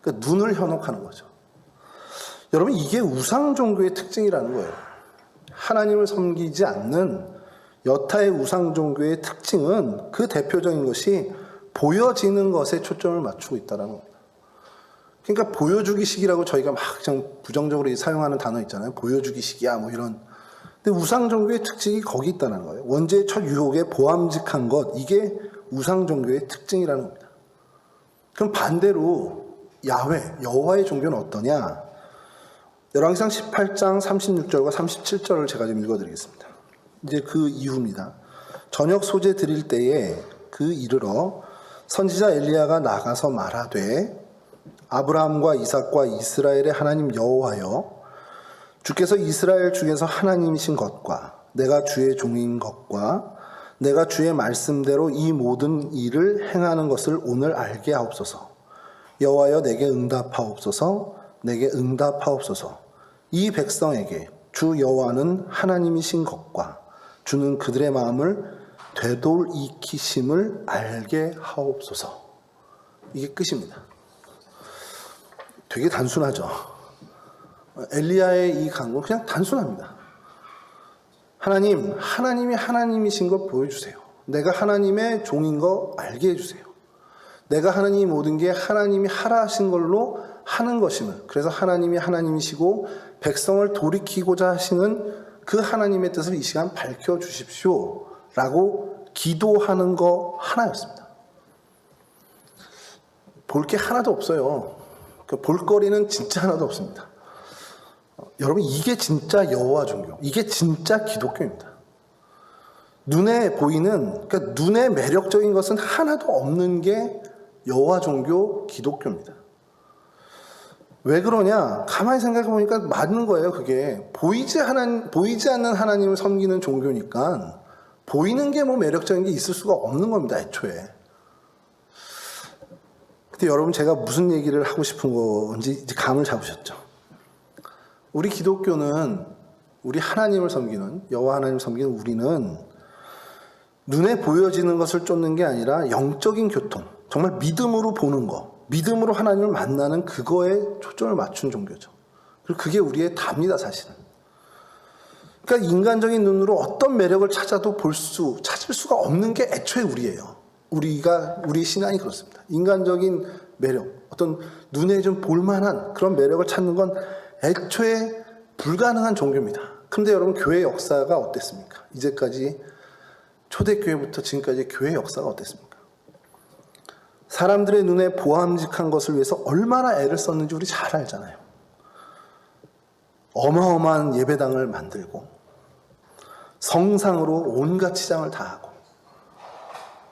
그러니까 눈을 현혹하는 거죠. 여러분, 이게 우상 종교의 특징이라는 거예요. 하나님을 섬기지 않는 여타의 우상 종교의 특징은 그 대표적인 것이 보여지는 것에 초점을 맞추고 있다는 겁니다. 그러니까 보여주기식이라고 저희가 막 그냥 부정적으로 사용하는 단어 있잖아요. 보여주기식이야 뭐 이런. 근데 우상 종교의 특징이 거기 있다는 거예요. 원죄의 첫 유혹에 보암직한 것, 이게 우상 종교의 특징이라는 겁니다. 그럼 반대로 여호와의 종교는 어떠냐? 열왕기상 18장 36절과 37절을 제가 좀 읽어드리겠습니다. 이제 그 이후입니다. 저녁 소재 드릴 때에 그 이르러 선지자 엘리야가 나가서 말하되, 아브라함과 이삭과 이스라엘의 하나님 여호와여, 주께서 이스라엘 중에서 하나님이신 것과 내가 주의 종인 것과 내가 주의 말씀대로 이 모든 일을 행하는 것을 오늘 알게 하옵소서. 여호와여, 내게 응답하옵소서. 내게 응답하옵소서. 이 백성에게 주 여호와는 하나님이신 것과 주는 그들의 마음을 되돌이키심을 알게 하옵소서. 이게 끝입니다. 되게 단순하죠. 엘리야의 이 간구는 그냥 단순합니다. 하나님이 하나님이신 거 보여주세요. 내가 하나님의 종인 거 알게 해주세요. 내가 하나님이 모든 게 하나님이 하라 하신 걸로 하는 것임을, 그래서 하나님이 하나님이시고 백성을 돌이키고자 하시는 그 하나님의 뜻을 이 시간 밝혀주십시오 라고 기도하는 거 하나였습니다. 볼 게 하나도 없어요. 그 볼거리는 진짜 하나도 없습니다. 여러분, 이게 진짜 여호와 종교, 이게 진짜 기독교입니다. 눈에 보이는, 그러니까 눈에 매력적인 것은 하나도 없는 게 여호와 종교, 기독교입니다. 왜 그러냐? 가만히 생각해 보니까 맞는 거예요. 그게 보이지 않는 하나님을 섬기는 종교니까 보이는 게 뭐 매력적인 게 있을 수가 없는 겁니다, 애초에. 근데 여러분, 제가 무슨 얘기를 하고 싶은 건지 이제 감을 잡으셨죠? 우리 기독교는, 우리 하나님을 섬기는, 여호와 하나님을 섬기는 우리는 눈에 보여지는 것을 쫓는 게 아니라 영적인 교통, 정말 믿음으로 보는 거, 믿음으로 하나님을 만나는 그거에 초점을 맞춘 종교죠. 그리고 그게 우리의 답니다, 사실은. 그러니까 인간적인 눈으로 어떤 매력을 찾아도 찾을 수가 없는 게 애초에 우리예요. 우리 신앙이 그렇습니다. 인간적인 매력, 어떤 눈에 좀 볼만한 그런 매력을 찾는 건 애초에 불가능한 종교입니다. 그런데 여러분, 교회 역사가 어땠습니까? 이제까지, 초대교회부터 지금까지 교회 역사가 어땠습니까? 사람들의 눈에 보암직한 것을 위해서 얼마나 애를 썼는지 우리 잘 알잖아요. 어마어마한 예배당을 만들고 성상으로 온갖 치장을 다 하고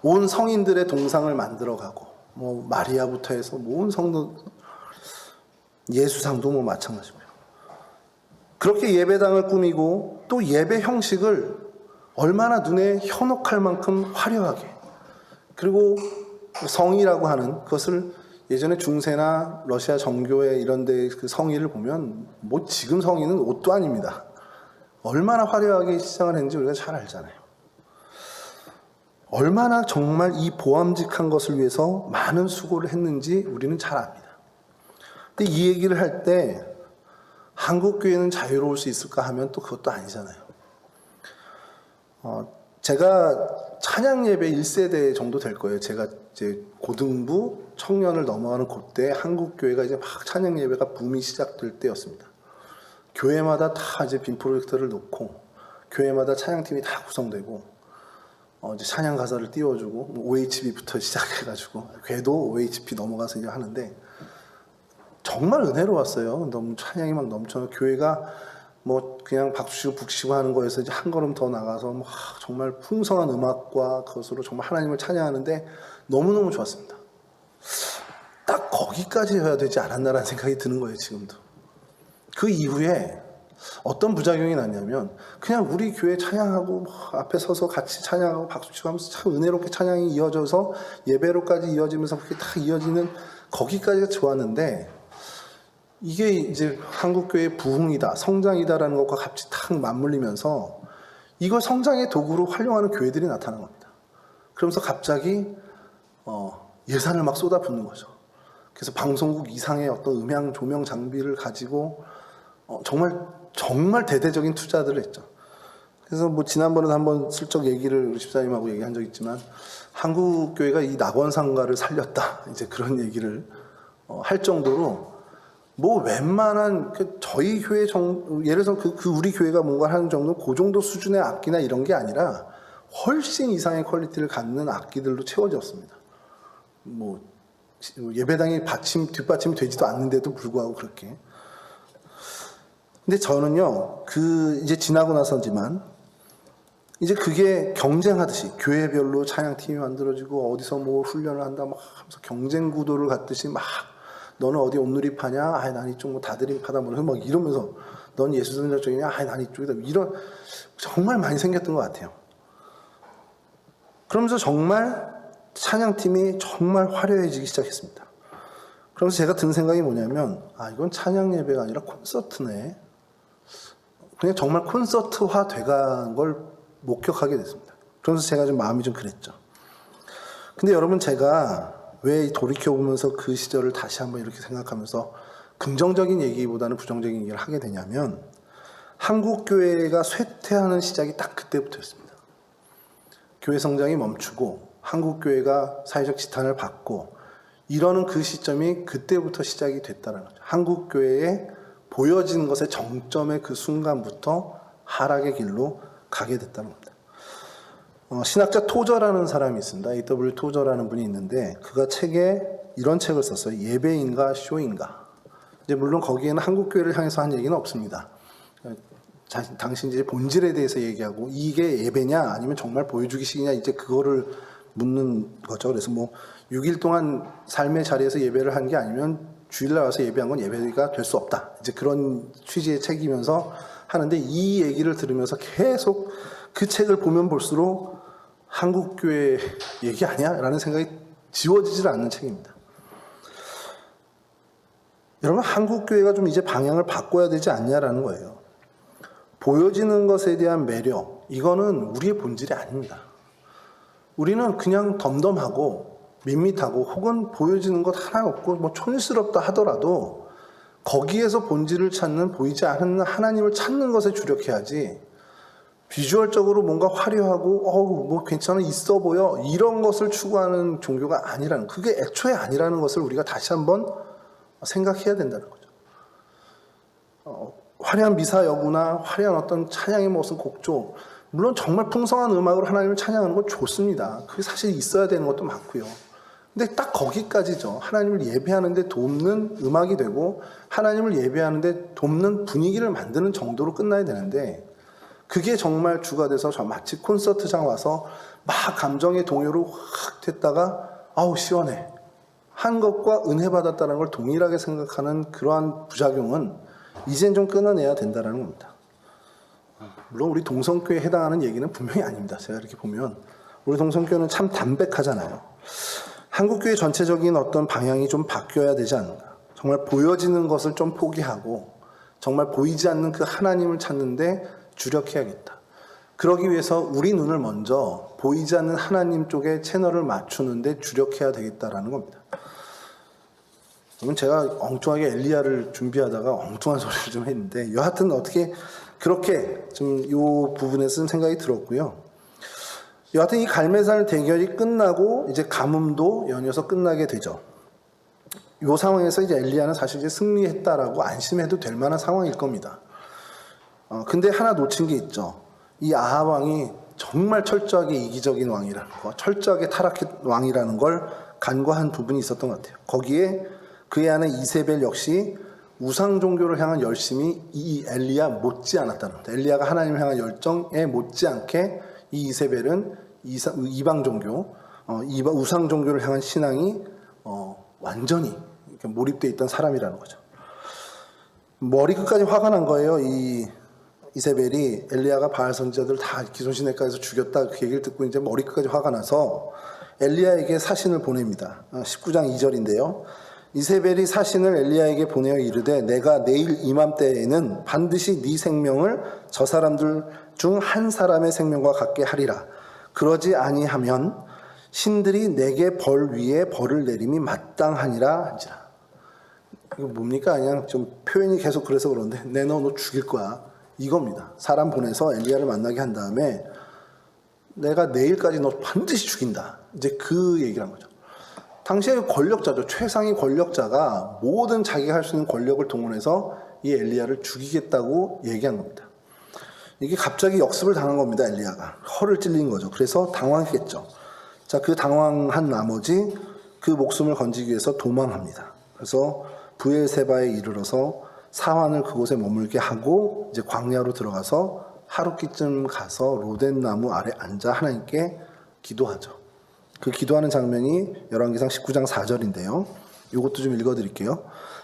온 성인들의 동상을 만들어가고 뭐 마리아부터 해서 온 성도, 예수상도 뭐 마찬가지고요. 그렇게 예배당을 꾸미고 또 예배 형식을 얼마나 눈에 현혹할 만큼 화려하게, 그리고 성이라고 하는 그것을 예전에 중세나 러시아 정교회 이런 데 그 성의를 보면 뭐 지금 성의는 옷도 아닙니다. 얼마나 화려하게 시장을 했는지 우리가 잘 알잖아요. 얼마나 정말 이 보암직한 것을 위해서 많은 수고를 했는지 우리는 잘 압니다. 근데 이 얘기를 할 때 한국교회는 자유로울 수 있을까 하면 또 그것도 아니잖아요. 제가 찬양 예배 1세대 정도 될 거예요. 제가 이제 고등부 청년을 넘어가는 그때 한국교회가 이제 막 찬양 예배가 붐이 시작될 때였습니다. 교회마다 다 이제 빔 프로젝터를 놓고 교회마다 찬양팀이 다 구성되고 이제 찬양 가사를 띄워주고 OHB부터 시작해가지고 궤도 OHP 넘어가서 이제 하는데 정말 은혜로웠어요. 너무 찬양이 막 넘쳐. 교회가 뭐 그냥 박수치고 북치고 하는 거에서 이제 한 걸음 더 나가서 뭐 정말 풍성한 음악과 그것으로 정말 하나님을 찬양하는데 너무너무 좋았습니다. 딱 거기까지 해야 되지 않았나라는 생각이 드는 거예요, 지금도. 그 이후에 어떤 부작용이 났냐면 그냥 우리 교회 찬양하고 뭐 앞에 서서 같이 찬양하고 박수치고 하면서 참 은혜롭게 찬양이 이어져서 예배로까지 이어지면서 그렇게 딱 이어지는 거기까지가 좋았는데 이게 이제 한국교회의 부흥이다, 성장이다라는 것과 같이 탁 맞물리면서 이걸 성장의 도구로 활용하는 교회들이 나타난 겁니다. 그러면서 갑자기 예산을 막 쏟아붓는 거죠. 그래서 방송국 이상의 어떤 음향 조명 장비를 가지고 정말 대대적인 투자들을 했죠. 그래서 뭐 지난번에도 한번 슬쩍 얘기를 우리 집사님하고 얘기한 적 있지만 한국교회가 이 낙원상가를 살렸다, 이제 그런 얘기를 할 정도로 뭐 웬만한 저희 교회 예를 들어서 그 우리 교회가 뭔가 하는 정도 그 정도 수준의 악기나 이런 게 아니라 훨씬 이상의 퀄리티를 갖는 악기들로 채워졌습니다. 뭐 예배당이 뒷받침이 되지도 않는데도 불구하고 그렇게. 근데 저는요, 이제 지나고 나서지만 이제 그게 경쟁하듯이 교회별로 찬양팀이 만들어지고 어디서 뭐 훈련을 한다 막 하면서 경쟁 구도를 갖듯이 막 너는 어디 온누리파냐? 아이, 난 이쪽 뭐 다드림파다 뭐 막 이러면서 넌 예수전자 쪽이냐? 아이, 난 이쪽이다. 이런 정말 많이 생겼던 것 같아요. 그러면서 정말 찬양팀이 정말 화려해지기 시작했습니다. 그러면서 제가 든 생각이 뭐냐면 이건 찬양 예배가 아니라 콘서트네. 그냥 정말 콘서트화 돼간 걸 목격하게 됐습니다. 그러면서 제가 좀 마음이 좀 그랬죠. 근데 여러분, 제가 왜 돌이켜보면서 그 시절을 다시 한번 이렇게 생각하면서 긍정적인 얘기보다는 부정적인 얘기를 하게 되냐면, 한국교회가 쇠퇴하는 시작이 딱 그때부터였습니다. 교회 성장이 멈추고 한국교회가 사회적 지탄을 받고 이러는 그 시점이 그때부터 시작이 됐다는 거죠. 한국교회에 보여진 것의 정점의 그 순간부터 하락의 길로 가게 됐다는 겁니다. 신학자 토저라는 사람이 있습니다. A.W. 토저라는 분이 있는데, 그가 책에 이런 책을 썼어요. 예배인가 쇼인가. 이제 물론 거기에는 한국교회를 향해서 한 얘기는 없습니다. 당신들의 본질에 대해서 얘기하고, 이게 예배냐 아니면 정말 보여주기식이냐, 이제 그거를 묻는 거죠. 그래서 6일 동안 삶의 자리에서 예배를 한 게 아니면 주일날 와서 예배한 건 예배가 될 수 없다. 이제 그런 취지의 책이면서 하는데, 이 얘기를 들으면서 계속 그 책을 보면 볼수록 한국교회 얘기 아니야? 라는 생각이 지워지질 않는 책입니다. 여러분, 한국교회가 좀 이제 방향을 바꿔야 되지 않냐라는 거예요. 보여지는 것에 대한 매력, 이거는 우리의 본질이 아닙니다. 우리는 그냥 덤덤하고 밋밋하고 혹은 보여지는 것 하나 없고 촌스럽다 하더라도 거기에서 본질을 찾는, 보이지 않는 하나님을 찾는 것에 주력해야지, 비주얼적으로 뭔가 화려하고 괜찮아, 있어 보여, 이런 것을 추구하는 종교가 아니라는, 그게 애초에 아니라는 것을 우리가 다시 한번 생각해야 된다는 거죠. 화려한 미사 여구나 화려한 어떤 찬양의 모습, 곡조, 물론 정말 풍성한 음악으로 하나님을 찬양하는 건 좋습니다. 그게 사실 있어야 되는 것도 많고요. 근데 딱 거기까지죠. 하나님을 예배하는데 돕는 음악이 되고 하나님을 예배하는데 돕는 분위기를 만드는 정도로 끝나야 되는데, 그게 정말 주가 돼서 마치 콘서트장 와서 막 감정의 동요로 확 됐다가 아우 시원해 한 것과 은혜 받았다는 걸 동일하게 생각하는 그러한 부작용은 이젠 좀 끊어내야 된다는 겁니다. 물론 우리 동성교회에 해당하는 얘기는 분명히 아닙니다. 제가 이렇게 보면 우리 동성교회는 참 담백하잖아요. 한국교회 전체적인 어떤 방향이 좀 바뀌어야 되지 않는가. 정말 보여지는 것을 좀 포기하고 정말 보이지 않는 그 하나님을 찾는데 주력해야겠다. 그러기 위해서 우리 눈을 먼저 보이지 않는 하나님 쪽에 채널을 맞추는데 주력해야 되겠다라는 겁니다. 그러면 제가 엉뚱하게 엘리야를 준비하다가 엉뚱한 소리를 좀 했는데, 여하튼 어떻게 그렇게 좀 이 부분에 쓴 생각이 들었고요. 여하튼 이 갈매산 대결이 끝나고 이제 가뭄도 연이어서 끝나게 되죠. 이 상황에서 이제 엘리야는 사실 이제 승리했다라고 안심해도 될 만한 상황일 겁니다. 근데 하나 놓친 게 있죠. 이 아합 왕이 정말 철저하게 이기적인 왕이라는 거, 철저하게 타락한 왕이라는 걸 간과한 부분이 있었던 것 같아요. 거기에 그의 아내 이세벨 역시 우상 종교를 향한 열심이 이 엘리야 못지 않았다는 겁니다. 엘리야가 하나님을 향한 열정에 못지않게 이 이세벨은 이방 종교, 우상 종교를 향한 신앙이 완전히 몰입되어 있던 사람이라는 거죠. 머리끝까지 화가 난 거예요. 이 이세벨이 엘리야가 바알 선지자들 다 기손시내가에서 죽였다, 그 얘기를 듣고 이제 머리끝까지 화가 나서 엘리야에게 사신을 보냅니다. 19장 2절인데요. 이세벨이 사신을 엘리야에게 보내어 이르되 내가 내일 이맘때에는 반드시 네 생명을 저 사람들 중 한 사람의 생명과 같게 하리라. 그러지 아니하면 신들이 내게 벌 위에 벌을 내림이 마땅하니라 한지라. 이거 뭡니까? 그냥 좀 표현이 계속 그래서 그런데 너 죽일 거야, 이겁니다. 사람 보내서 엘리야를 만나게 한 다음에 내가 내일까지 너 반드시 죽인다, 이제 그 얘기를 한 거죠. 당시의 권력자죠. 최상위 권력자가 모든 자기가 할 수 있는 권력을 동원해서 이 엘리야를 죽이겠다고 얘기한 겁니다. 이게 갑자기 역습을 당한 겁니다. 엘리야가 허를 찔린 거죠. 그래서 당황했겠죠. 자, 그 당황한 나머지 그 목숨을 건지기 위해서 도망합니다. 그래서 브엘세바에 이르러서 사환을 그곳에 머물게 하고 이제 광야로 들어가서 하룻기쯤 가서 로뎀 나무 아래 앉아 하나님께 기도하죠. 그 기도하는 장면이 열왕기상 19장 4절인데요. 이것도 좀 읽어드릴게요.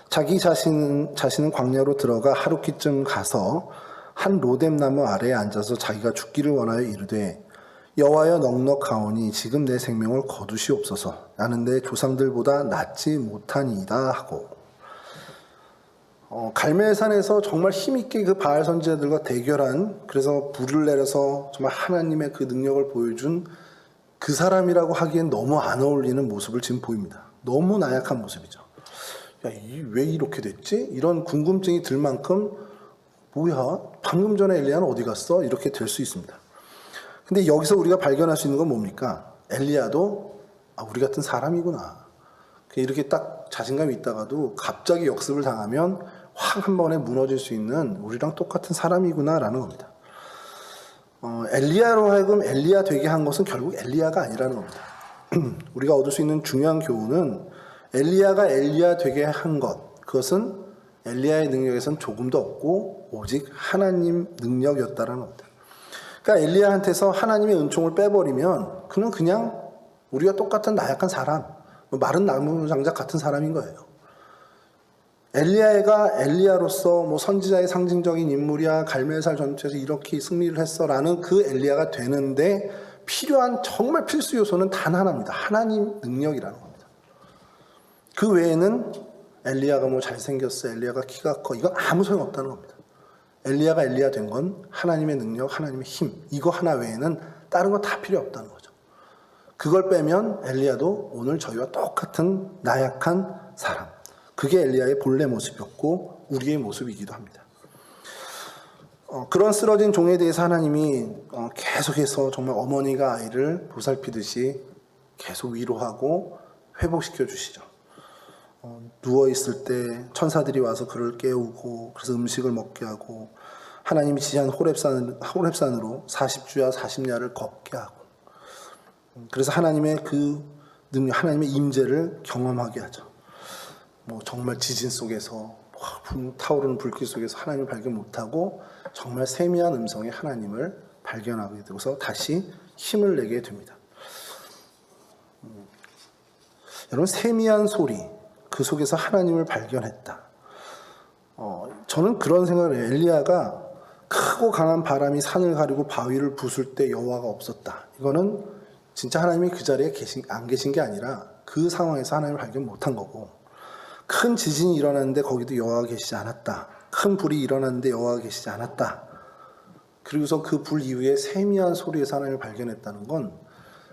자기 자신은 광야로 들어가 하룻기쯤 가서 한 로뎀 나무 아래에 앉아서 자기가 죽기를 원하여 이르되 여호와여 넉넉하오니 지금 내 생명을 거두시옵소서. 나는 내 조상들보다 낫지 못하니이다 하고, 갈멜산에서 정말 힘있게 그 바알 선지자들과 대결한, 그래서 불을 내려서 정말 하나님의 그 능력을 보여준 그 사람이라고 하기엔 너무 안 어울리는 모습을 지금 보입니다. 너무 나약한 모습이죠. 야, 왜 이렇게 됐지? 이런 궁금증이 들 만큼 뭐야? 방금 전에 엘리야는 어디 갔어? 이렇게 될 수 있습니다. 근데 여기서 우리가 발견할 수 있는 건 뭡니까? 엘리야도 우리 같은 사람이구나. 이렇게 딱 자신감이 있다가도 갑자기 역습을 당하면 확 한 번에 무너질 수 있는 우리랑 똑같은 사람이구나라는 겁니다. 엘리야로 하여금 엘리야 되게 한 것은 결국 엘리야가 아니라는 겁니다. 우리가 얻을 수 있는 중요한 교훈은 엘리야가 엘리야 되게 한 것, 그것은 엘리야의 능력에선 조금도 없고 오직 하나님 능력이었다라는 겁니다. 그러니까 엘리야한테서 하나님의 은총을 빼버리면 그는 그냥 우리가 똑같은 나약한 사람, 마른 나무 장작 같은 사람인 거예요. 엘리야가 엘리야로서 선지자의 상징적인 인물이야, 갈멜살 전투에서 이렇게 승리를 했어라는 그 엘리야가 되는데 필요한 정말 필수 요소는 단 하나입니다. 하나님 능력이라는 겁니다. 그 외에는 엘리야가 잘생겼어, 엘리야가 키가 커, 이건 아무 소용 없다는 겁니다. 엘리야가 엘리야 된 건 하나님의 능력, 하나님의 힘, 이거 하나 외에는 다른 거 다 필요 없다는 거죠. 그걸 빼면 엘리야도 오늘 저희와 똑같은 나약한 사람, 그게 엘리야의 본래 모습이었고 우리의 모습이기도 합니다. 그런 쓰러진 종에 대해서 하나님이 계속해서 정말 어머니가 아이를 보살피듯이 계속 위로하고 회복시켜 주시죠. 누워있을 때 천사들이 와서 그를 깨우고, 그래서 음식을 먹게 하고, 하나님이 지시한 호렙산으로 40주야 40야를 걷게 하고, 그래서 하나님의 그 능력, 하나님의 임재를 경험하게 하죠. 정말 지진 속에서, 타오르는 불길 속에서 하나님을 발견 못하고 정말 세미한 음성의 하나님을 발견하게 되고서 다시 힘을 내게 됩니다. 여러분, 세미한 소리, 그 속에서 하나님을 발견했다. 저는 그런 생각을 해요. 엘리야가 크고 강한 바람이 산을 가리고 바위를 부술 때 여호와가 없었다. 이거는 진짜 하나님이 그 자리에 안 계신 게 아니라 그 상황에서 하나님을 발견 못한 거고, 큰 지진이 일어났는데 거기도 여호와가 계시지 않았다. 큰 불이 일어났는데 여호와가 계시지 않았다. 그리고서 그 불 이후에 세미한 소리에서 하나님을 발견했다는 건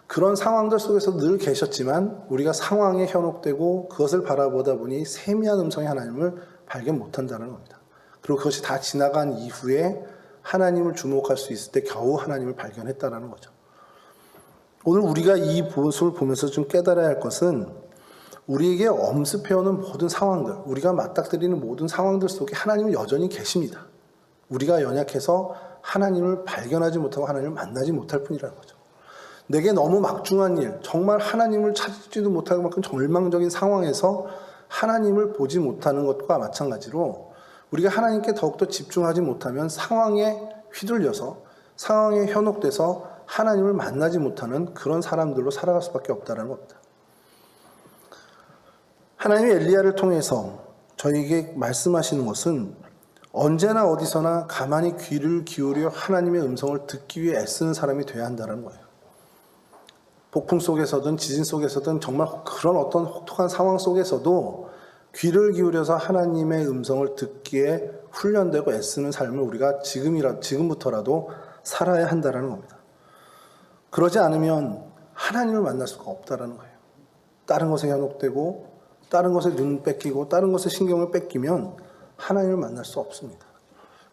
그런 상황들 속에서 늘 계셨지만 우리가 상황에 현혹되고 그것을 바라보다 보니 세미한 음성의 하나님을 발견 못한다는 겁니다. 그리고 그것이 다 지나간 이후에 하나님을 주목할 수 있을 때 겨우 하나님을 발견했다는 거죠. 오늘 우리가 이 모습을 보면서 좀 깨달아야 할 것은 우리에게 엄습해오는 모든 상황들, 우리가 맞닥뜨리는 모든 상황들 속에 하나님은 여전히 계십니다. 우리가 연약해서 하나님을 발견하지 못하고 하나님을 만나지 못할 뿐이라는 거죠. 내게 너무 막중한 일, 정말 하나님을 찾지도 못할 만큼 절망적인 상황에서 하나님을 보지 못하는 것과 마찬가지로 우리가 하나님께 더욱더 집중하지 못하면 상황에 휘둘려서, 상황에 현혹돼서 하나님을 만나지 못하는 그런 사람들로 살아갈 수밖에 없다는 겁니다. 하나님이 엘리야를 통해서 저희에게 말씀하시는 것은 언제나 어디서나 가만히 귀를 기울여 하나님의 음성을 듣기 위해 애쓰는 사람이 되어야 한다는 거예요. 폭풍 속에서든 지진 속에서든 정말 그런 어떤 혹독한 상황 속에서도 귀를 기울여서 하나님의 음성을 듣기에 훈련되고 애쓰는 삶을 우리가 지금부터라도 살아야 한다는 겁니다. 그러지 않으면 하나님을 만날 수가 없다는 거예요. 다른 것에 현혹되고 다른 것에 눈 뺏기고 다른 것에 신경을 뺏기면 하나님을 만날 수 없습니다.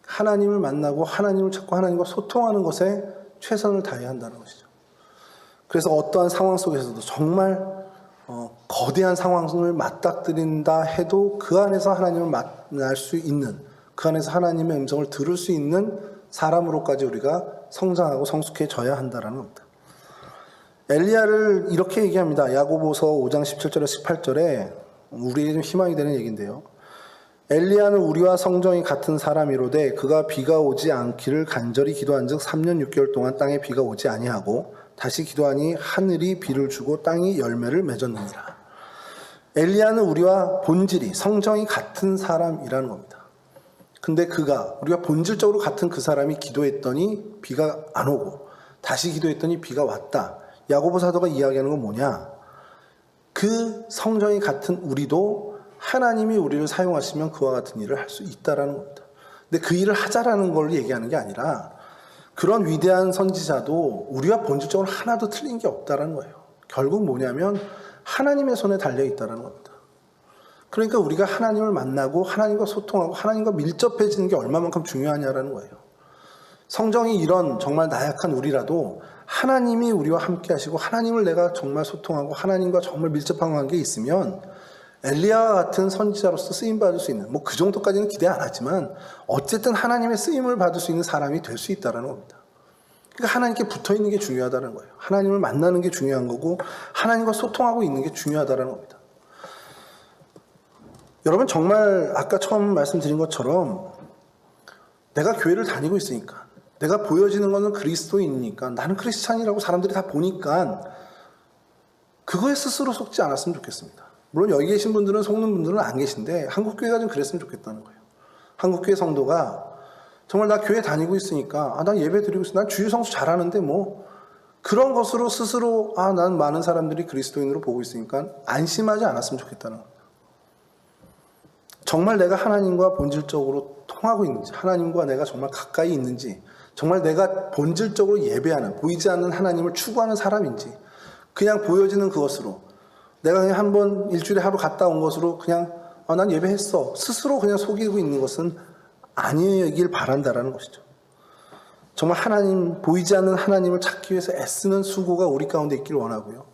하나님을 만나고 하나님을 찾고 하나님과 소통하는 것에 최선을 다해야 한다는 것이죠. 그래서 어떠한 상황 속에서도 정말 거대한 상황을 맞닥뜨린다 해도 그 안에서 하나님을 만날 수 있는, 그 안에서 하나님의 음성을 들을 수 있는 사람으로까지 우리가 성장하고 성숙해져야 한다는 겁니다. 엘리야를 이렇게 얘기합니다. 야고보서 5장 17절에 18절에 우리에게 좀 희망이 되는 얘기인데요. 엘리야는 우리와 성정이 같은 사람이로되 그가 비가 오지 않기를 간절히 기도한즉 3년 6개월 동안 땅에 비가 오지 아니하고 다시 기도하니 하늘이 비를 주고 땅이 열매를 맺었느니라. 엘리야는 우리와 본질이, 성정이 같은 사람이라는 겁니다. 근데 우리가 본질적으로 같은 그 사람이 기도했더니 비가 안 오고 다시 기도했더니 비가 왔다. 야고보 사도가 이야기하는 건 뭐냐? 그 성정이 같은 우리도 하나님이 우리를 사용하시면 그와 같은 일을 할 수 있다라는 겁니다. 근데 그 일을 하자라는 걸 얘기하는 게 아니라 그런 위대한 선지자도 우리가 본질적으로 하나도 틀린 게 없다라는 거예요. 결국 뭐냐면 하나님의 손에 달려 있다라는 겁니다. 그러니까 우리가 하나님을 만나고 하나님과 소통하고 하나님과 밀접해지는 게 얼마만큼 중요하냐라는 거예요. 성경이 이런 정말 나약한 우리라도 하나님이 우리와 함께 하시고 하나님을 내가 정말 소통하고 하나님과 정말 밀접한 관계에 있으면 엘리야와 같은 선지자로서 쓰임받을 수 있는, 뭐 그 정도까지는 기대 안 하지만 어쨌든 하나님의 쓰임을 받을 수 있는 사람이 될 수 있다는 겁니다. 그러니까 하나님께 붙어 있는 게 중요하다는 거예요. 하나님을 만나는 게 중요한 거고 하나님과 소통하고 있는 게 중요하다는 겁니다. 여러분 정말 아까 처음 말씀드린 것처럼 내가 교회를 다니고 있으니까 내가 보여지는 것은 그리스도인이니까 나는 크리스찬이라고 사람들이 다 보니까 그거에 스스로 속지 않았으면 좋겠습니다. 물론 여기 계신 분들은 속는 분들은 안 계신데 한국교회가 좀 그랬으면 좋겠다는 거예요. 한국교회 성도가 정말 나 교회 다니고 있으니까 난 예배 드리고 있어. 난 주일 성수 잘하는데 뭐 그런 것으로 스스로 난 많은 사람들이 그리스도인으로 보고 있으니까 안심하지 않았으면 좋겠다는 겁니다. 정말 내가 하나님과 본질적으로 통하고 있는지, 하나님과 내가 정말 가까이 있는지, 정말 내가 본질적으로 예배하는, 보이지 않는 하나님을 추구하는 사람인지, 그냥 보여지는 그것으로 내가 그냥 한번 일주일에 하루 갔다 온 것으로 그냥 난 예배했어 스스로 그냥 속이고 있는 것은 아니길 바란다라는 것이죠. 정말 하나님, 보이지 않는 하나님을 찾기 위해서 애쓰는 수고가 우리 가운데 있길 원하고요.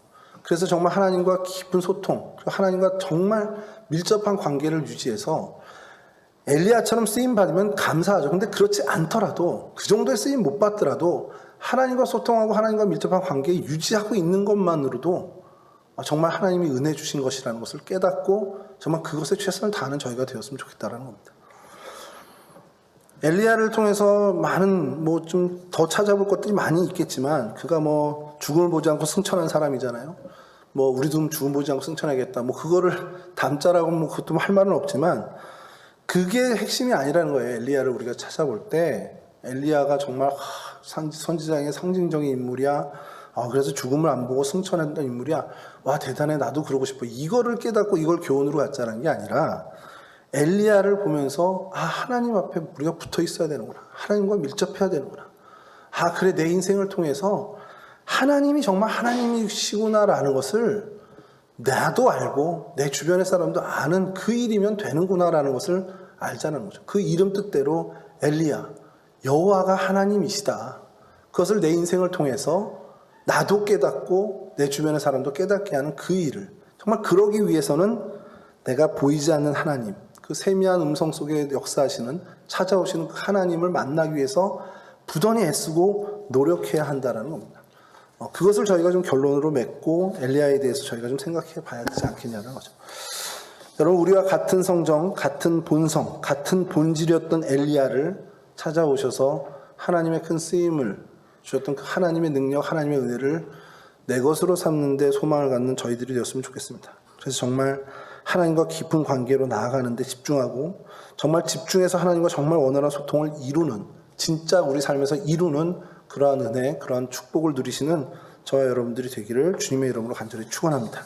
그래서 정말 하나님과 깊은 소통, 하나님과 정말 밀접한 관계를 유지해서 엘리야처럼 쓰임 받으면 감사하죠. 근데 그렇지 않더라도 그 정도의 쓰임 못 받더라도 하나님과 소통하고 하나님과 밀접한 관계 유지하고 있는 것만으로도 정말 하나님이 은혜 주신 것이라는 것을 깨닫고 정말 그것에 최선을 다하는 저희가 되었으면 좋겠다는 겁니다. 엘리야를 통해서 많은 뭐 좀 더 찾아볼 것들이 많이 있겠지만 그가 뭐 죽음을 보지 않고 승천한 사람이잖아요. 뭐 우리도 죽음 보지 않고 승천하겠다. 뭐 그거를 담자라고 뭐 그것도 할 말은 없지만 그게 핵심이 아니라는 거예요. 엘리야를 우리가 찾아볼 때 엘리야가 정말 선지자의 상징적인 인물이야. 그래서 죽음을 안 보고 승천했던 인물이야. 와 대단해. 나도 그러고 싶어. 이거를 깨닫고 이걸 교훈으로 갖자는 게 아니라 엘리야를 보면서 하나님 앞에 우리가 붙어 있어야 되는구나. 하나님과 밀접해야 되는구나. 그래 내 인생을 통해서 하나님이 정말 하나님이시구나라는 것을 나도 알고 내 주변의 사람도 아는 그 일이면 되는구나라는 것을 알자는 거죠. 그 이름 뜻대로 엘리야, 여호와가 하나님이시다. 그것을 내 인생을 통해서 나도 깨닫고 내 주변의 사람도 깨닫게 하는 그 일을 정말 그러기 위해서는 내가 보이지 않는 하나님, 그 세미한 음성 속에 역사하시는 찾아오시는 그 하나님을 만나기 위해서 부단히 애쓰고 노력해야 한다는 겁니다. 그것을 저희가 좀 결론으로 맺고 엘리야에 대해서 저희가 좀 생각해 봐야 되지 않겠냐는 거죠. 여러분 우리와 같은 성정, 같은 본성, 같은 본질이었던 엘리야를 찾아오셔서 하나님의 큰 쓰임을 주셨던 그 하나님의 능력, 하나님의 은혜를 내 것으로 삼는 데 소망을 갖는 저희들이 되었으면 좋겠습니다. 그래서 정말 하나님과 깊은 관계로 나아가는 데 집중하고 정말 집중해서 하나님과 정말 원활한 소통을 이루는 진짜 우리 삶에서 이루는 그러한 은혜, 그러한 축복을 누리시는 저와 여러분들이 되기를 주님의 이름으로 간절히 축원합니다.